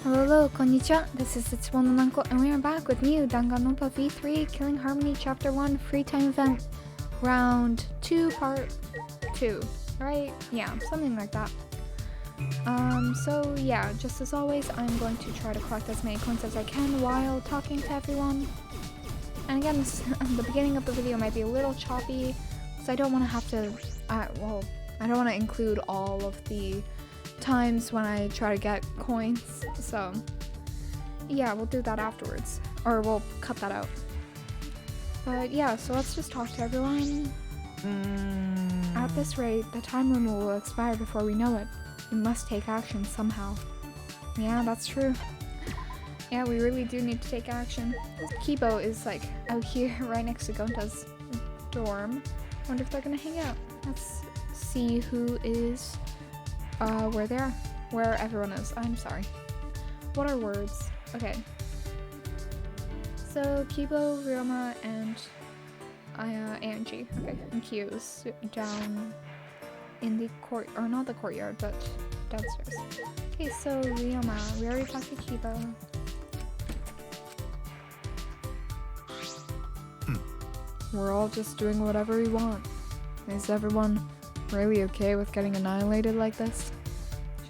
Hello, konnichiwa. This is Tetsubo no Nanko, and we are back with new Danganronpa V3 Killing Harmony Chapter 1 Free Time Event Round 2 Part 2, right? Yeah, something like that. So yeah, just as always, I'm going to try to collect as many coins as I can while talking to everyone. And again, the beginning of the video might be a little choppy, because I don't want to have to, I don't want to include all of the times when I try to get coins, so yeah, we'll do that afterwards, or we'll cut that out. But yeah, so let's just talk to everyone. At this rate, the time limit will expire before we know it. We must take action somehow. Yeah, that's true. Yeah, we really do need to take action. Kibo is like out here right next to Gonta's dorm. Wonder if they're gonna hang out. Let's see who is where they are. Where everyone is. I'm sorry. What are words? Okay. So Kibo, Ryoma, and Angie. Okay. And Kyo is down in the court, or not the courtyard, but downstairs. Okay, so Ryoma. We already talked to Kibo. We're all just doing whatever we want. Is everyone really okay with getting annihilated like this?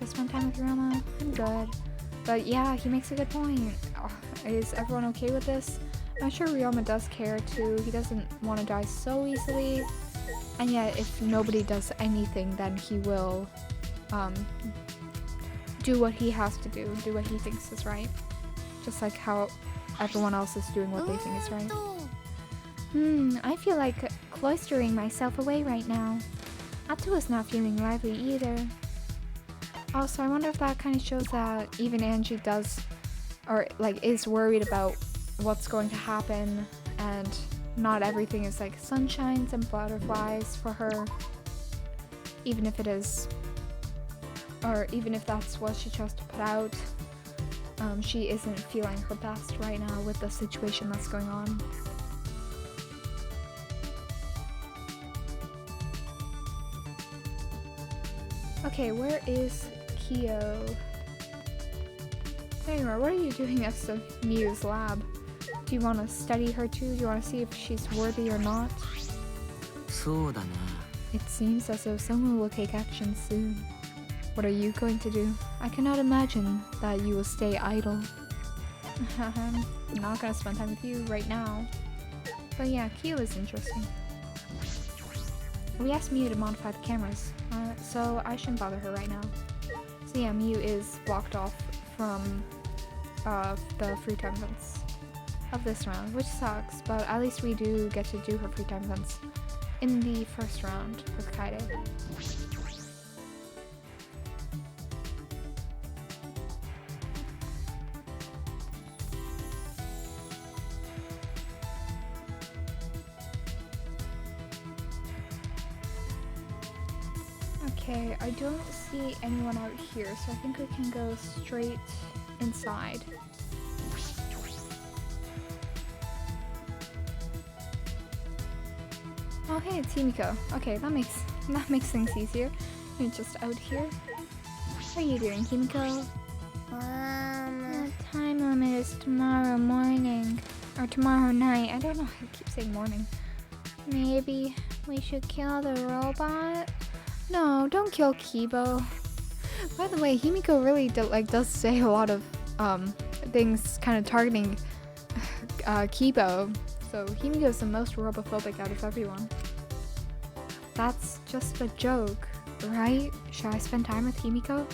Just one time with Ryoma, I'm good. But yeah, he makes a good point. Is everyone okay with this? I'm sure Ryoma does care too. He doesn't want to die so easily. And yet, if nobody does anything, then he will do what he has to do what he thinks is right. Just like how everyone else is doing what they think is right. I feel like cloistering myself away right now. Atsu is not feeling lively either. Also, I wonder if that kind of shows that even Angie does, or like is worried about what's going to happen, and not everything is like sunshines and butterflies for her. Even if it is, or even if that's what she chose to put out, she isn't feeling her best right now with the situation that's going on. Okay, where is Kyo? There you are. What are you doing next to Miu's lab? Do you want to study her too? Do you want to see if she's worthy or not? It seems as though someone will take action soon. What are you going to do? I cannot imagine that you will stay idle. I'm not gonna spend time with you right now. But yeah, Kyo is interesting. We asked Miu to modify the cameras, so I shouldn't bother her right now. So yeah, Miu is blocked off from the free time events of this round, which sucks, but at least we do get to do her free time events in the first round with Kaede. Okay, I don't see anyone out here, so I think we can go straight inside. Oh hey, it's Himiko. Okay, that makes things easier. You're just out here. What are you doing, Himiko? The time limit is tomorrow morning. Or tomorrow night. I don't know, I keep saying morning. Maybe we should kill the robot? No, don't kill Kibo. By the way, Himiko really does say a lot of things kind of targeting Kibo. So Himiko is the most robophobic out of everyone. That's just a joke, right? Should I spend time with Himiko?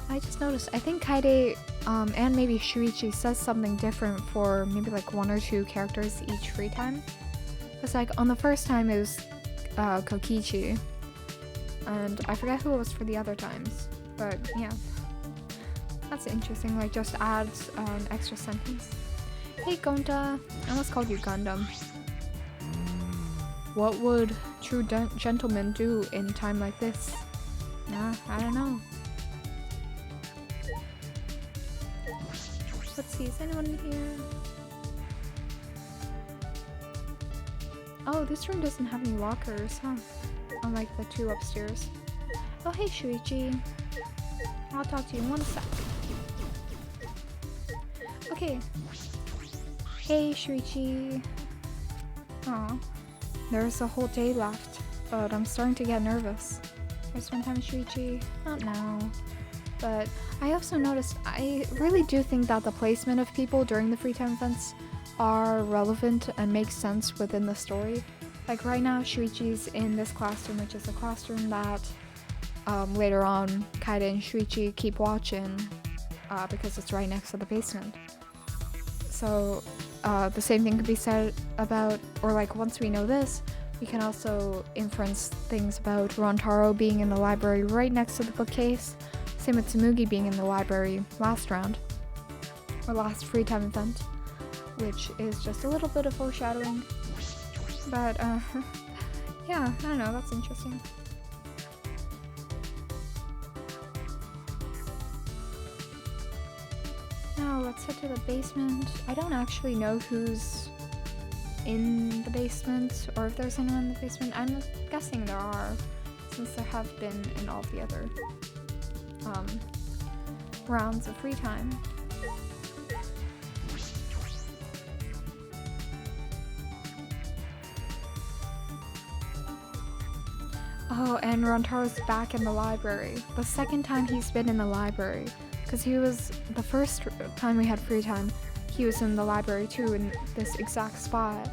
I just noticed, I think Kaede and maybe Shuichi says something different for maybe like one or two characters each free time. Because like on the first time it was Kokichi. And I forget who it was for the other times, but yeah. That's interesting, like just adds an extra sentence. Hey Gonta, I almost called you Gundam. What would true gentlemen do in time like this? Nah, I don't know. Let's see, is anyone in here? Oh, this room doesn't have any lockers, huh? Unlike the two upstairs. Oh hey Shuichi. I'll talk to you in one sec. Okay. Hey, Shuichi. Aw. There's a whole day left, but I'm starting to get nervous. I spend time with Shuichi? Not now. But I also noticed, I really do think that the placement of people during the free time events are relevant and make sense within the story. Like right now, Shuichi's in this classroom, which is a classroom that later on, Kaede and Shuichi keep watching because it's right next to the basement. So the same thing could be said about, or like once we know this, we can also inference things about Rantaro being in the library right next to the bookcase. Same with Tsumugi being in the library last round, or last free time event, which is just a little bit of foreshadowing. But yeah, I don't know, that's interesting. Now let's head to the basement. I don't actually know who's in the basement or if there's anyone in the basement. I'm guessing there are, since there have been in all the other rounds of free time. Oh, and Rantaro's back in the library. The second time he's been in the library. Because he was, the first time we had free time, he was in the library too, in this exact spot.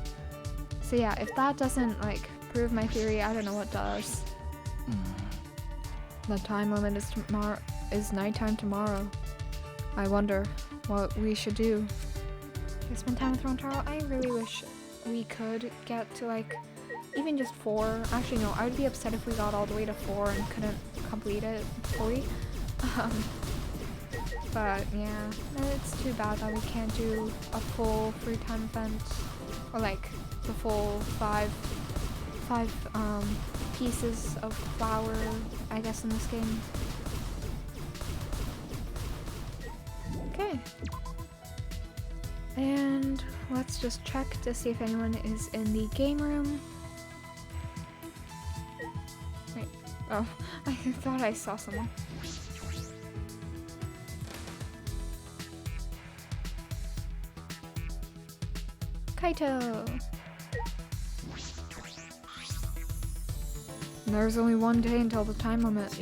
So yeah, if that doesn't like prove my theory, I don't know what does. The time limit is nighttime tomorrow. I wonder what we should do. I spend time with Rantaro. I really wish we could get to like even just 4. Actually no, I would be upset if we got all the way to 4 and couldn't complete it fully. But yeah, it's too bad that we can't do a full free time event, or like the full five pieces of flour, I guess, in this game. Okay. And let's just check to see if anyone is in the game room. Wait. Oh, I thought I saw someone. Kaito! There's only one day until the time limit.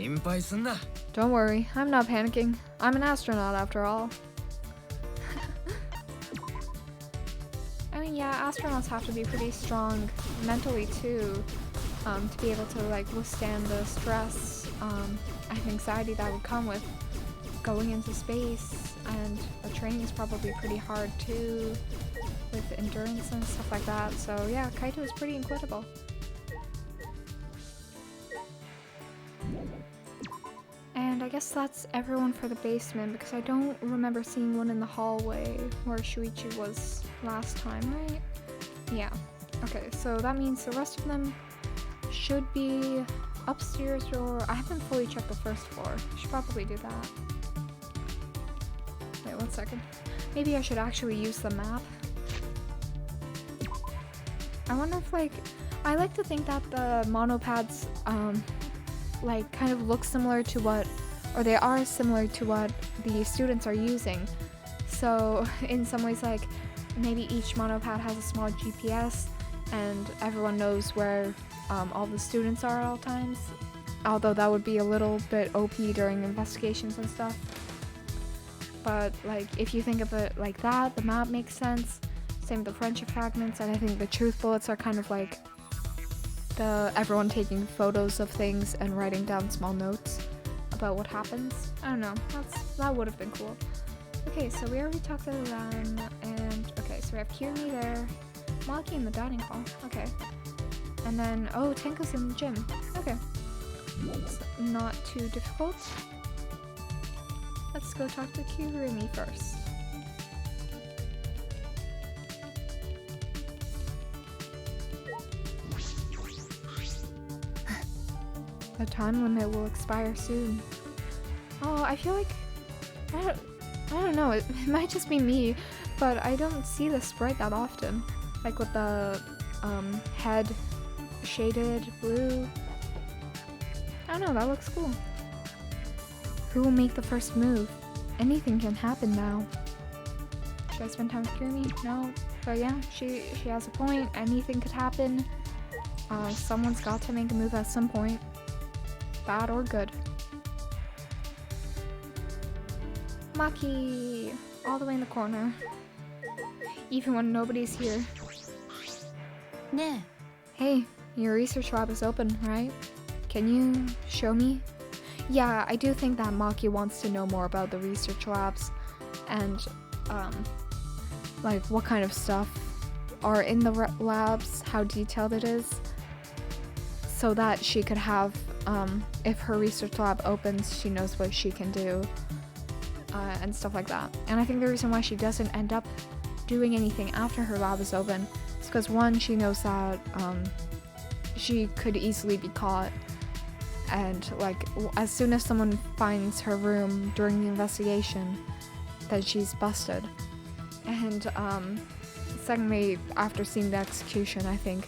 Don't worry, I'm not panicking. I'm an astronaut after all. I mean, yeah, astronauts have to be pretty strong mentally too, to be able to like withstand the stress and anxiety that would come with going into space, and the training is probably pretty hard too, with endurance and stuff like that. So yeah, Kaito is pretty incredible. And I guess that's everyone for the basement, because I don't remember seeing one in the hallway where Shuichi was last time, right? Yeah. Okay, so that means the rest of them should be upstairs, or I haven't fully checked the first floor. I should probably do that. Wait, 1 second. Maybe I should actually use the map. I wonder if like, I like to think that the monopads like kind of look similar to what, or they are similar to what the students are using. So in some ways, like maybe each monopad has a small GPS and everyone knows where all the students are at all times. Although that would be a little bit OP during investigations and stuff. But like if you think of it like that, the map makes sense. Same with the friendship fragments, and I think the truth bullets are kind of like the everyone taking photos of things and writing down small notes about what happens. I don't know, that would have been cool. Okay, so we already talked to them, and okay, so we have Kirimi there, Maki in the dining hall, okay. And then, oh, Tenko's in the gym, okay. It's not too difficult. Let's go talk to Kirimi first. The time limit will expire soon. Oh, I feel like I don't know, it might just be me, but I don't see the sprite that often. Like with the head shaded blue. I don't know, that looks cool. Who will make the first move? Anything can happen now. Should I spend time with Kirumi? No. But yeah, she has a point. Anything could happen. Someone's got to make a move at some point. Bad or good. Maki! All the way in the corner. Even when nobody's here. Nah. Hey, your research lab is open, right? Can you show me? Yeah, I do think that Maki wants to know more about the research labs and like what kind of stuff are in the labs, how detailed it is, so that she could have, if her research lab opens, she knows what she can do, and stuff like that. And I think the reason why she doesn't end up doing anything after her lab is open is because, one, she knows that she could easily be caught, and like as soon as someone finds her room during the investigation, then she's busted. And secondly, after seeing the execution, I think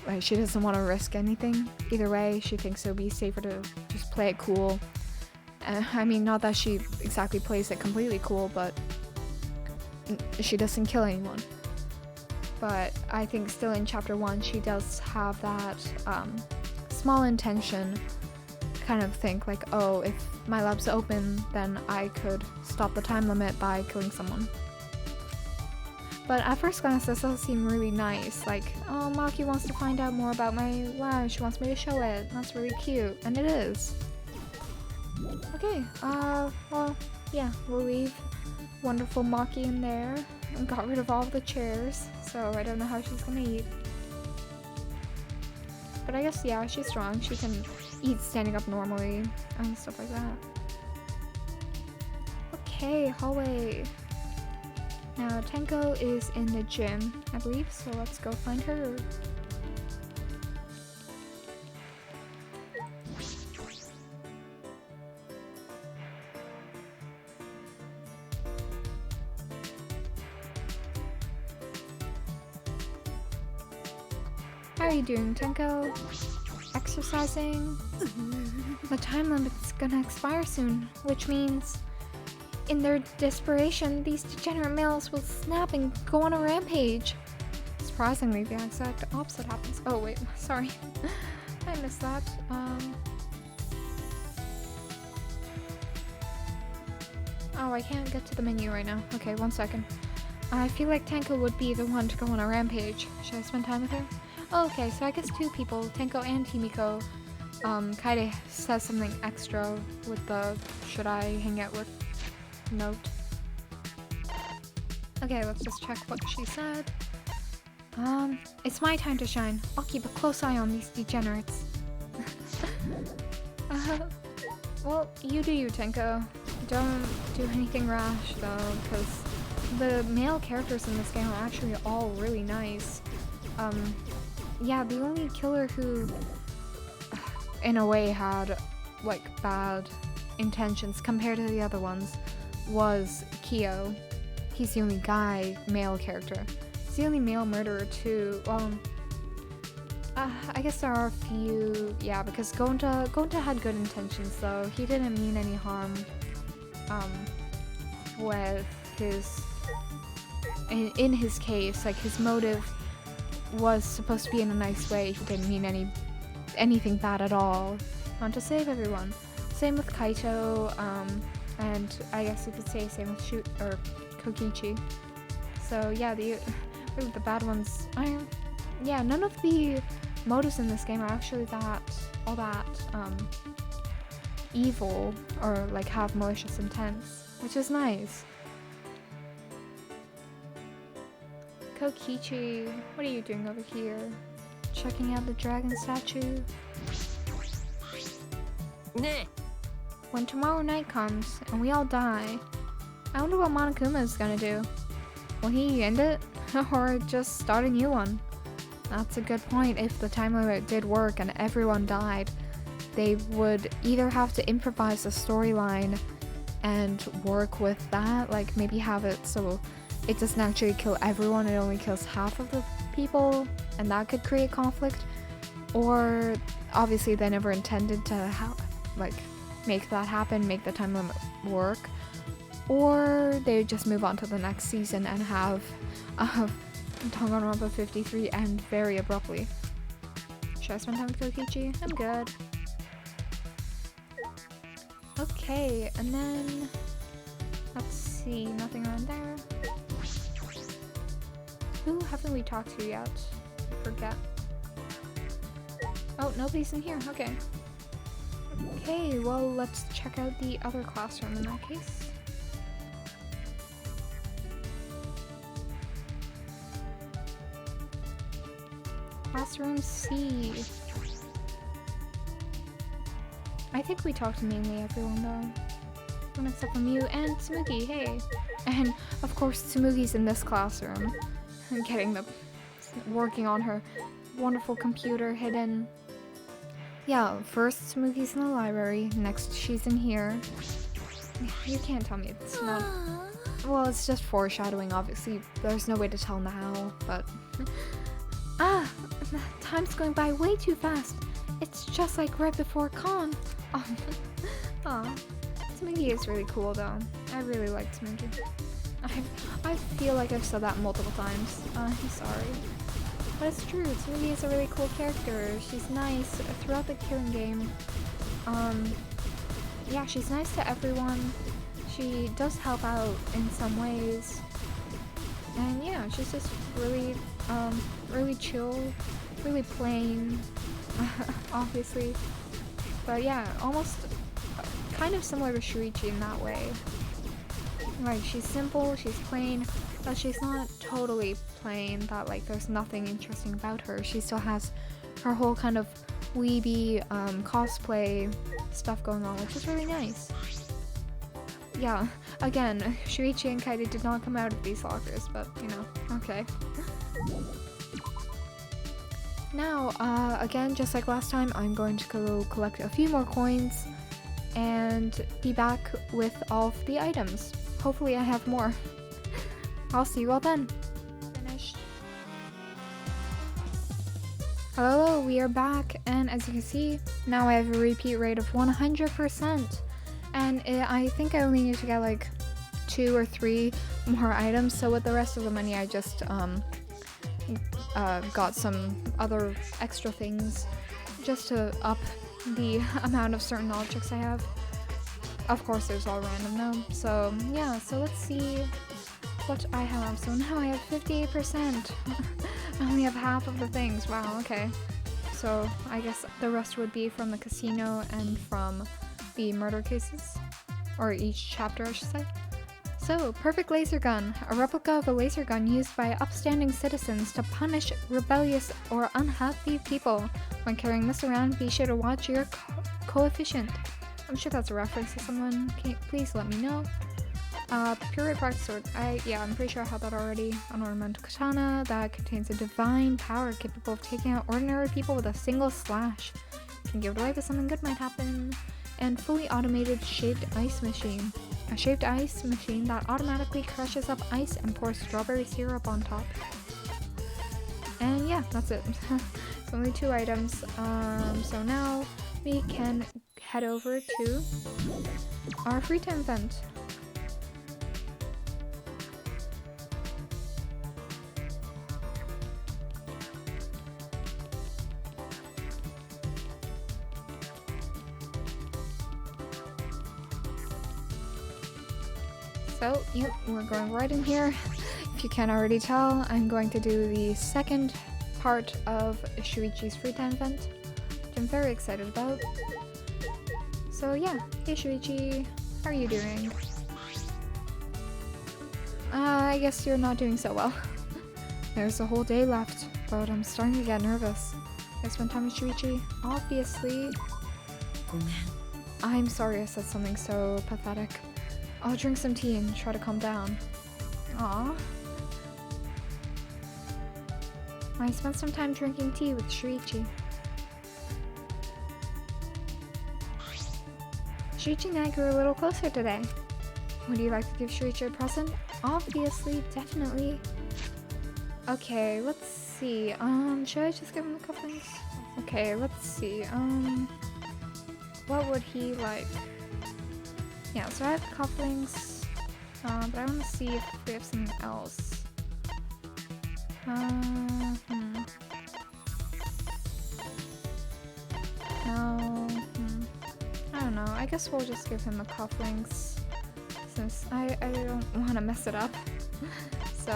like she doesn't want to risk anything. Either way, she thinks it would be safer to just play it cool. I mean, not that she exactly plays it completely cool, but she doesn't kill anyone. But I think still in chapter 1, she does have that small intention to kind of think like, oh, if my lab's open, then I could stop the time limit by killing someone. But at first glance, this does seem really nice. Like, oh, Maki wants to find out more about my lab. She wants me to show it. That's really cute. And it is. Okay, well, yeah, we'll leave wonderful Maki in there and got rid of all of the chairs, so I don't know how she's gonna eat. But I guess, yeah, she's strong. She can eat standing up normally and stuff like that. Okay, hallway. Now, Tenko is in the gym, I believe, so let's go find her. How are you doing, Tenko? Exercising? The time limit's gonna expire soon, which means in their desperation, these degenerate males will snap and go on a rampage. Surprisingly, the exact opposite happens. Oh wait, sorry. I missed that. Oh, I can't get to the menu right now. Okay, 1 second. I feel like Tenko would be the one to go on a rampage. Should I spend time with her? Oh, okay, so I guess 2 people, Tenko and Himiko. Kaede says something extra with the should I hang out with note. Okay, let's just check what she said. It's my time to shine. I'll keep a close eye on these degenerates. Well, you do you, Tenko. Don't do anything rash, though, because the male characters in this game are actually all really nice. Yeah, the only killer who, in a way, had, like, bad intentions compared to the other ones was Kyo. He's the only male character. He's the only male murderer, too. I guess there are a few, yeah, because Gonta had good intentions, though. He didn't mean any harm, with his, in his case, like, his motive was supposed to be in a nice way. He didn't mean anything bad at all. Want to save everyone. Same with Kaito, and I guess you could say same with Kokichi. So yeah, the bad ones are, yeah, none of the motives in this game are actually all that evil or like have malicious intents, which is nice. Kokichi, what are you doing over here? Checking out the dragon statue? Nah. When tomorrow night comes and we all die, I wonder what Monokuma is gonna do. Will he end it? Or just start a new one? That's a good point. If the time limit did work and everyone died, they would either have to improvise a storyline and work with that, like maybe have it so it doesn't actually kill everyone, it only kills half of the people, and that could create conflict. Or obviously they never intended to make that happen, make the time limit work. or they just move on to the next season and have Danganronpa 53 end very abruptly. Should I spend time with Kokichi? I'm good. Okay, and then let's see, nothing around there. Who haven't we talked to yet? I forget. Oh, nobody's in here. Okay. Okay, well, let's check out the other classroom in that case. Classroom C. I think we talked to mainly everyone though. One except from you and Tsumugi, hey! And of course Tsumugi's in this classroom. And working on her wonderful computer hidden. Yeah, first Tsumugi's in the library, next she's in here. You can't tell me it's not... Well, it's just foreshadowing, obviously. There's no way to tell now, but... Ah! Time's going by way too fast. It's just like right before con. Aw. Tsumugi is really cool though. I really like Tsumugi. I feel like I've said that multiple times. I'm sorry. But it's true, Tsumugi is a really cool character. She's nice throughout the killing game. Yeah, she's nice to everyone. She does help out in some ways. And yeah, she's just really, really chill, really plain, obviously. But yeah, almost kind of similar to Shuichi in that way. Like, she's simple, she's plain, but she's not totally plain, that like there's nothing interesting about her. She still has her whole kind of weeby cosplay stuff going on, which is really nice. Yeah, again, Shuichi and Kaede did not come out of these lockers, but you know, okay. Now, again, just like last time, I'm going to go collect a few more coins and be back with all of the items. Hopefully I have more. I'll see you all then. Finished. Hello, we are back, and as you can see, now I have a repeat rate of 100%. And I think I only need to get like 2 or 3 more items, so with the rest of the money I just got some other extra things just to up the amount of certain objects I have. Of course there's all random though, so yeah, so let's see what I have. So now I have 58%. I only have half of the things. Wow, okay. So I guess the rest would be from the casino and from the murder cases, or each chapter I should say. So, perfect laser gun, a replica of a laser gun used by upstanding citizens to punish rebellious or unhappy people. When carrying this around, be sure to watch your coefficient. I'm sure that's a reference to someone. Please let me know. Pure practice sword. I'm pretty sure I have that already. An ornamental katana that contains a divine power capable of taking out ordinary people with a single slash. You can give it away, but something good might happen. And fully automated shaved ice machine. A shaved ice machine that automatically crushes up ice and pours strawberry syrup on top. And yeah, that's it. It's only 2 items. So now we can head over to our free time event. So, yep, we're going right in here. If you can't already tell, I'm going to do the second part of Shuichi's free time event, which I'm very excited about. So yeah, hey Shuichi, how are you doing? I guess you're not doing so well. There's a whole day left, but I'm starting to get nervous. I spent time with Shuichi, obviously. I'm sorry I said something so pathetic. I'll drink some tea and try to calm down. Aww. I spent some time drinking tea with Shuichi. Shuichi and I grew a little closer today. Would you like to give Shuichi a present? Obviously, definitely. Okay, let's see. Should I just give him a couple things? Okay, let's see. What would he like? Yeah, so I have cufflinks. But I want to see if we have something else. No. I don't know. I guess we'll just give him the cufflinks since I don't want to mess it up. So,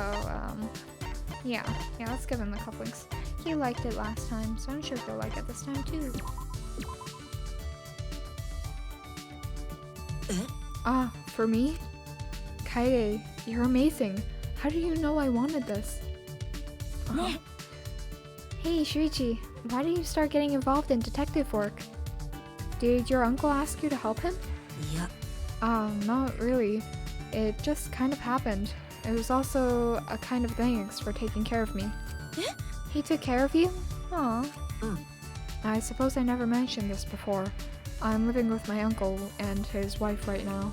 yeah, let's give him the cufflinks. He liked it last time, so I'm sure he'll like it this time too. Ah, for me? Kaede, you're amazing. How do you know I wanted this? Hey, Shuichi, why did you start getting involved in detective work? Did your uncle ask you to help him? Yeah. Not really. It just kind of happened. It was also a kind of thanks for taking care of me. He took care of you? Aw. I suppose I never mentioned this before. I'm living with my uncle and his wife right now.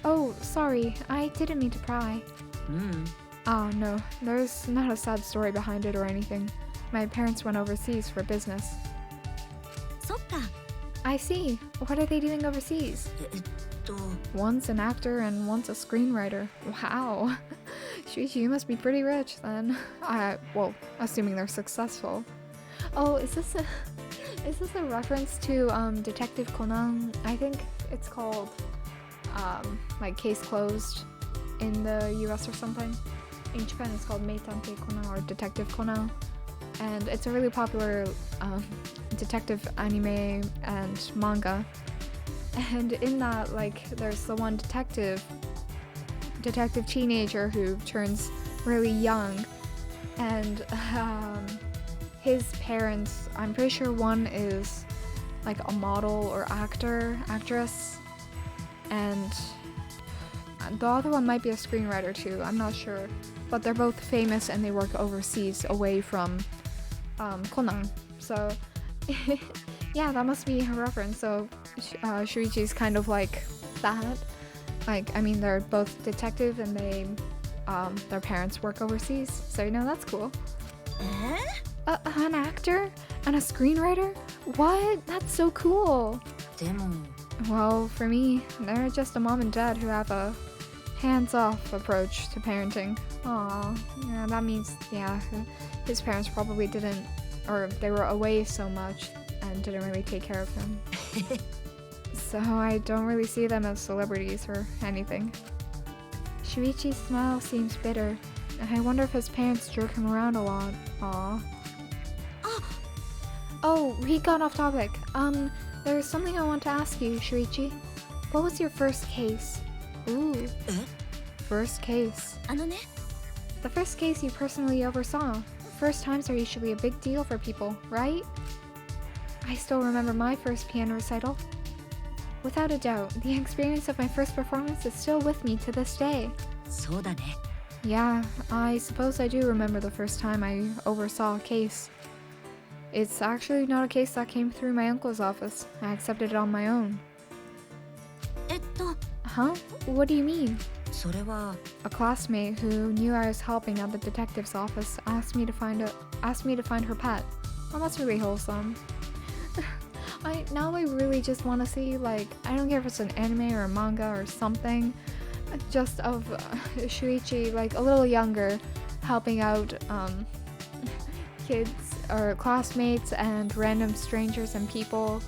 Oh, sorry. I didn't mean to pry. Oh, no. There's not a sad story behind it or anything. My parents went overseas for business. I see. What are they doing overseas? One's an actor and one's a screenwriter. Wow. Shuichi, you must be pretty rich then. Well, assuming they're successful. Oh, is this a reference to Detective Conan? I think it's called like Case Closed in the US or something. In Japan it's called Meitantei Conan or Detective Conan. And it's a really popular detective anime and manga. And in that, like, there's the one detective teenager who turns really young, and his parents, I'm pretty sure one is like a model or actress, and the other one might be a screenwriter too, I'm not sure, but they're both famous and they work overseas away from Conan, so yeah, that must be a reference. So Shuichi's kind of like that. Like, I mean, they're both detective and they their parents work overseas, so you know, that's cool. An actor and a screenwriter? What? That's so cool. Well, for me, they're just a mom and dad who have a hands-off approach to parenting. Aw, yeah, that means, yeah, his parents probably didn't, or they were away so much and didn't really take care of him. So I don't really see them as celebrities or anything. Shuichi's smile seems bitter. I wonder if his parents jerk him around a lot. Aw. Oh, we got off topic. There's something I want to ask you, Shuichi. What was your first case? Ooh. First case. The first case you personally oversaw. First times are usually a big deal for people, right? I still remember my first piano recital. Without a doubt, the experience of my first performance is still with me to this day. Yeah, I suppose I do remember the first time I oversaw a case. It's actually not a case that came through my uncle's office. I accepted it on my own. Huh? What do you mean? A classmate who knew I was helping at the detective's office asked me to find her pet. Well, that's really wholesome. Now I really just want to see, like, I don't care if it's an anime or a manga or something, just of Shuichi, like, a little younger, helping out kids or classmates and random strangers and people.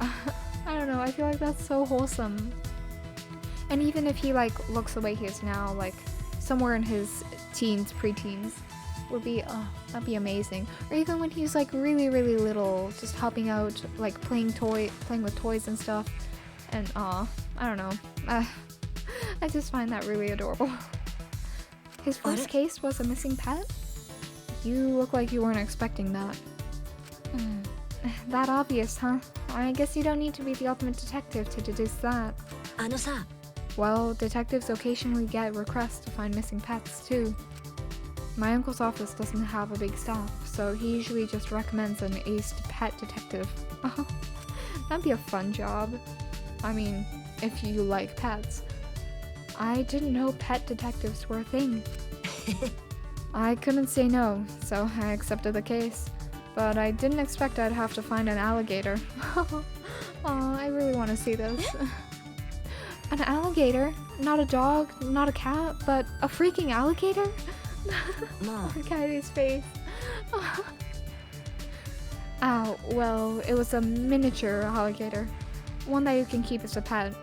I don't know, I feel like that's so wholesome. And even if he, like, looks the way he is now, like, somewhere in his teens, preteens, would be, that'd be amazing. Or even when he's, like, really, really little, just helping out, like, playing with toys and stuff. And, I don't know. I just find that really adorable. His first case was a missing pet? You look like you weren't expecting that. That obvious, huh? I guess you don't need to be the ultimate detective to deduce that. Well, detectives occasionally get requests to find missing pets, too. My uncle's office doesn't have a big staff, so he usually just recommends an aced pet detective. That'd be a fun job. I mean, if you like pets. I didn't know pet detectives were a thing. I couldn't say no, so I accepted the case. But I didn't expect I'd have to find an alligator. Aw, I really want to see this. An alligator? Not a dog, not a cat, but a freaking alligator? Kaede's face. Oh, well, it was a miniature alligator. One that you can keep as a pet.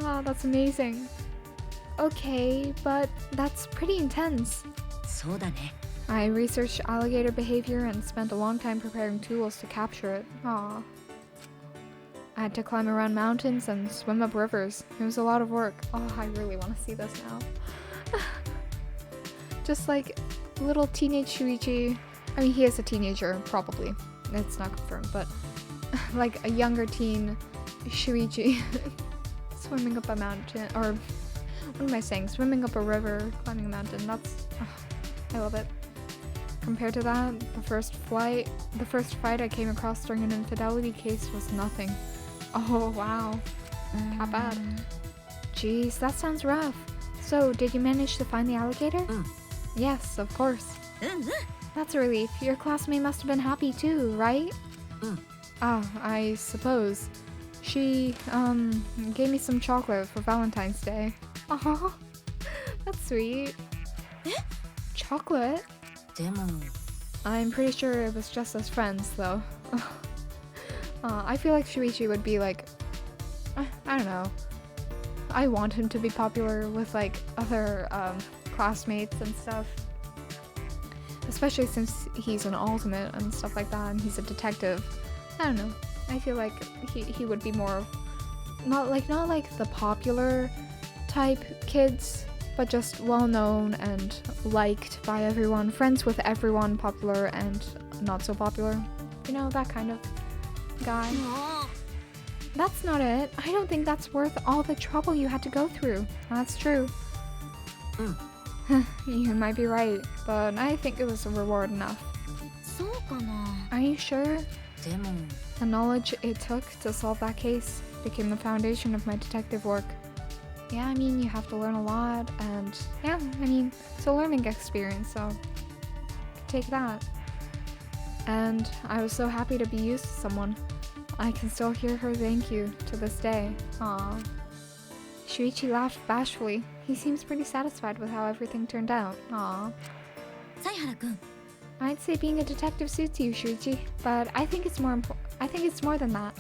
Oh, that's amazing. Okay, but that's pretty intense. そうだね。 I researched alligator behavior and spent a long time preparing tools to capture it. Aw. I had to climb around mountains and swim up rivers. It was a lot of work. Oh, I really want to see this now. Just like little teenage Shuichi. I mean, he is a teenager, probably. It's not confirmed, but like a younger teen Shuichi swimming up a mountain, or what am I saying? Swimming up a river, climbing a mountain. That's, I love it. Compared to that, the first fight I came across during an infidelity case was nothing. Oh wow, not bad. Jeez, that sounds rough. So, did you manage to find the alligator? Yes, of course. That's a relief. Your classmate must have been happy too, right? Oh, I suppose. She, gave me some chocolate for Valentine's Day. Aw, that's sweet. Chocolate? でも I'm pretty sure it was just as friends, though. I feel like Shuichi would be like, I don't know. I want him to be popular with like other classmates and stuff. Especially since he's an ultimate and stuff like that, and he's a detective. I don't know. I feel like he would be more not like the popular type kids, but just well known and liked by everyone, friends with everyone, popular and not so popular. You know, that kind of guy. That's not it. I don't think that's worth all the trouble you had to go through. That's true. You might be right, but I think it was a reward enough. そうかな Are you sure? でも The knowledge it took to solve that case became the foundation of my detective work. Yeah, I mean, you have to learn a lot, and yeah, I mean, it's a learning experience, so take that. And I was so happy to be used to someone. I can still hear her thank you to this day. Aww. Shuichi laughed bashfully. He seems pretty satisfied with how everything turned out. Aww. 犀原くん I'd say being a detective suits you, Shuichi, but I think it's more I think it's more than that.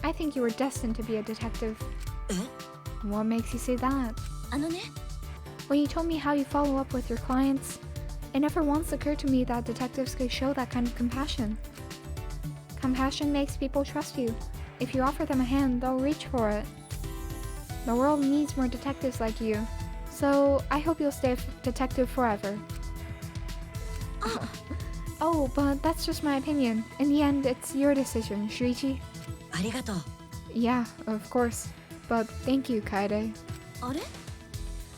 I think you were destined to be a detective. え What makes you say that? あのね When you told me how you follow up with your clients, it never once occurred to me that detectives could show that kind of compassion. Compassion makes people trust you. If you offer them a hand, they'll reach for it. The world needs more detectives like you. So, I hope you'll stay a detective forever. Oh, but that's just my opinion. In the end, it's your decision, Shuichi. ありがとう Yeah, of course. But thank you, Kaede. あれ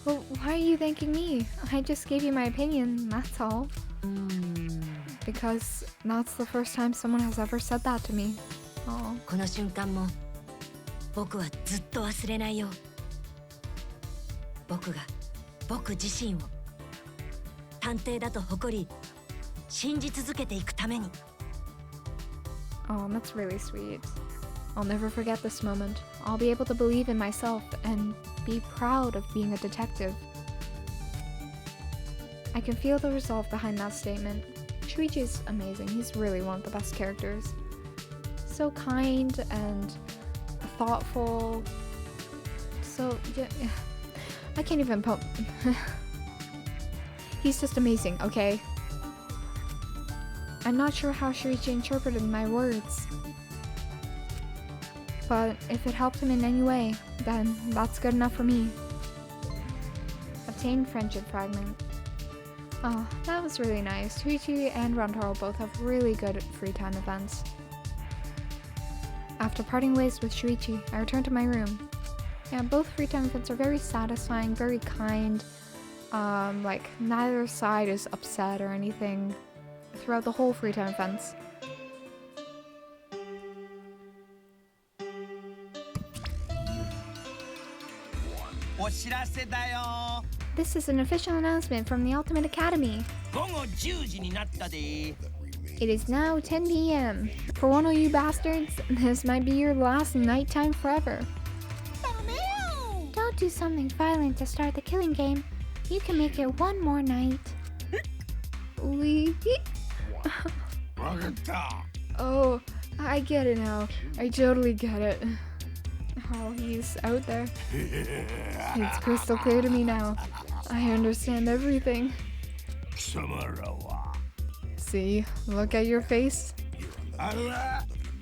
Well, why are you thanking me? I just gave you my opinion, that's all. Because that's the first time someone has ever said that to me. Oh. この瞬間も僕はずっと忘れないよ僕が僕自身を探偵だと誇り信じ続けていくために Oh, that's really sweet. I'll never forget this moment. I'll be able to believe in myself and be proud of being a detective. I can feel the resolve behind that statement. Shuichi is amazing. He's really one of the best characters. So kind and thoughtful. So, yeah, I can't even put... He's just amazing, okay? I'm not sure how Shuichi interpreted my words. But if it helped him in any way, then that's good enough for me. Obtained friendship fragment. Oh, that was really nice. Shuichi and Rantaro both have really good free time events. After parting ways with Shuichi, I returned to my room. Yeah, both free time events are very satisfying, very kind. Like, neither side is upset or anything throughout the whole free time events. This is an official announcement from the Ultimate Academy. It is now 10 p.m. For one of you bastards, this might be your last nighttime forever. I'll do something violent to start the killing game. You can make it one more night. Oh, I get it now. I totally get it. Oh, he's out there. It's crystal clear to me now. I understand everything. See, look at your face.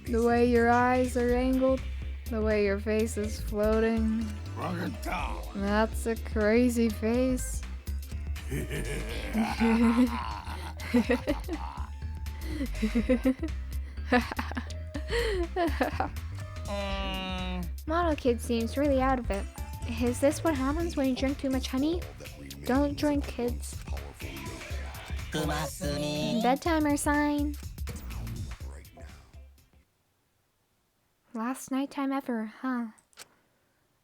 The way your eyes are angled, the way your face is floating. That's a crazy face. Model Kid seems really out of it. Is this what happens when you drink too much honey? Don't drink, kids. Bedtimer sign. Last nighttime ever, huh?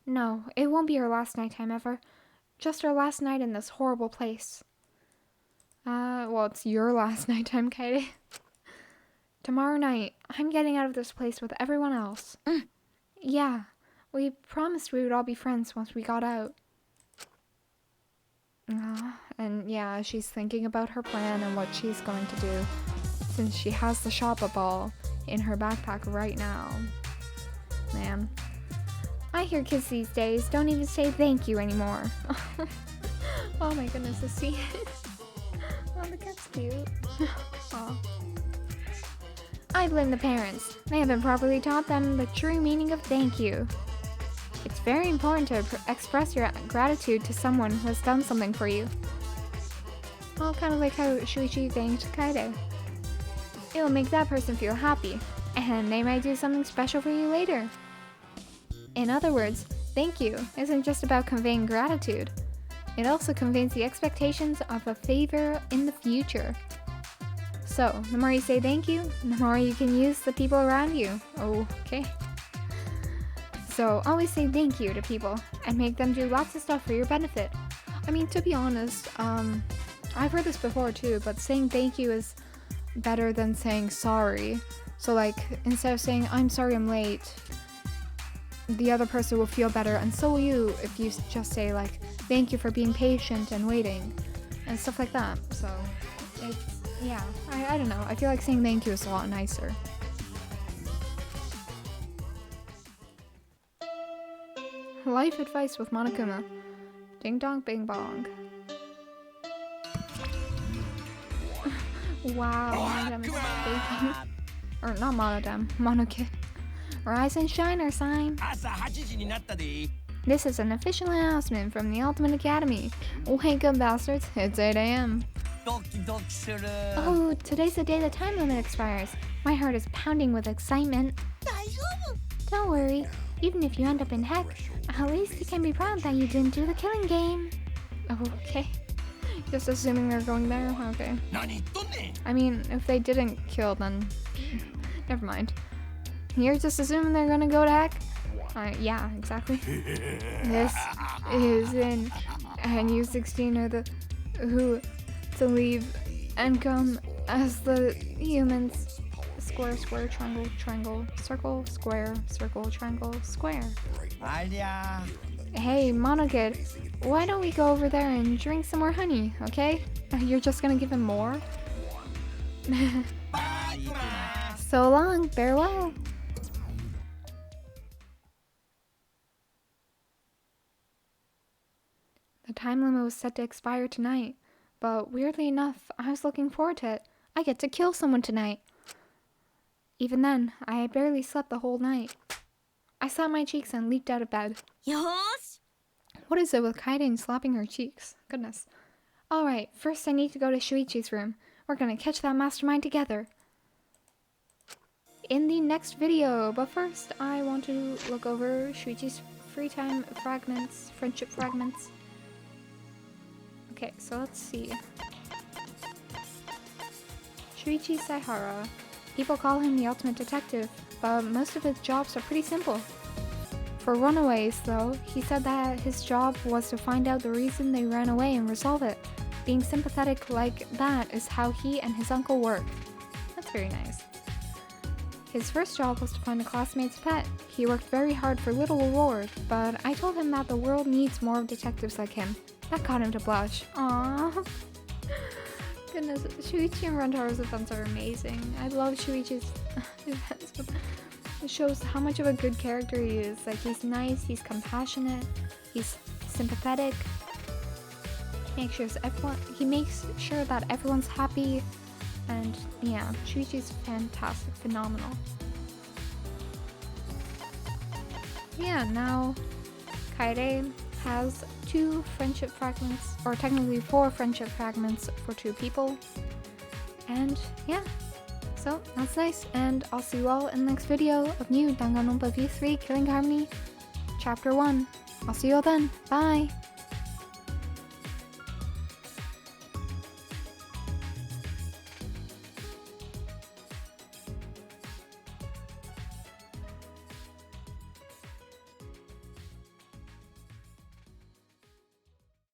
No, it won't be our last nighttime ever. Just our last night in this horrible place. Well, it's your last nighttime, Kaede. Tomorrow night, I'm getting out of this place with everyone else. Yeah, we promised we would all be friends once we got out. And yeah, she's thinking about her plan and what she's going to do, since she has the Shoppa ball in her backpack right now. Man, I hear kids these days don't even say thank you anymore. Oh my goodness, the scene. Oh, the cat's cute. Oh. I blame the parents. They haven't properly taught them the true meaning of thank you. It's very important to express your gratitude to someone who has done something for you. Well, kind of like how Shuichi thanked Kaede. It will make that person feel happy, and they might do something special for you later. In other words, thank you isn't just about conveying gratitude. It also conveys the expectations of a favor in the future. So, the more you say thank you, the more you can use the people around you. Okay. So, always say thank you to people and make them do lots of stuff for your benefit. I mean, to be honest, I've heard this before too, but saying thank you is better than saying sorry. So like, instead of saying, I'm sorry I'm late, the other person will feel better, and so will you if you just say like, thank you for being patient and waiting, and stuff like that. So, it's, yeah, I don't know. I feel like saying thank you is a lot nicer. Life advice with Monokuma. Ding dong bing bong. Wow, Monodam is sleeping. Or not Monodam, Monokid. Rise and shine, our sign. This is an official announcement from the Ultimate Academy. Wake up, bastards. It's 8 a.m. Oh, today's the day the time limit expires. My heart is pounding with excitement. Don't worry. Even if you end up in heck, at least you can be proud that you didn't do the killing game. Okay. Just assuming they're going there? Okay. I mean, if they didn't kill, then never mind. You're just assuming they're gonna go to heck? Yeah, exactly. This is in, and you 16 are the who to leave and come as the humans. Square, square, triangle, triangle, circle, square, circle, triangle, square. Hey, Monokid, why don't we go over there and drink some more honey, okay? You're just gonna give him more? So long, farewell. The time limit was set to expire tonight, but weirdly enough, I was looking forward to it. I get to kill someone tonight. Even then, I had barely slept the whole night. I slapped my cheeks and leaped out of bed. Yosh! What is it with Kaede slapping her cheeks? Goodness. Alright, first I need to go to Shuichi's room. We're gonna catch that mastermind together in the next video. But first, I want to look over Shuichi's free time fragments, friendship fragments. Okay, so let's see. Shuichi Saihara. People call him the ultimate detective, but most of his jobs are pretty simple. For runaways, though, he said that his job was to find out the reason they ran away and resolve it. Being sympathetic like that is how he and his uncle work. That's very nice. His first job was to find a classmate's pet. He worked very hard for little reward, but I told him that the world needs more detectives like him. That got him to blush. Aww. Goodness, Shuichi and Rentaro's events are amazing. I love Shuichi's events. It shows how much of a good character he is. Like, he's nice, he's compassionate, he's sympathetic. He makes sure that everyone's happy. And yeah, Shuichi's fantastic, phenomenal. Yeah, now Kaede has 2 friendship fragments, or technically 4 friendship fragments for 2 people. And yeah, so that's nice. And I'll see you all in the next video of new Danganronpa V3 Killing Harmony Chapter 1. I'll see you all then. Bye!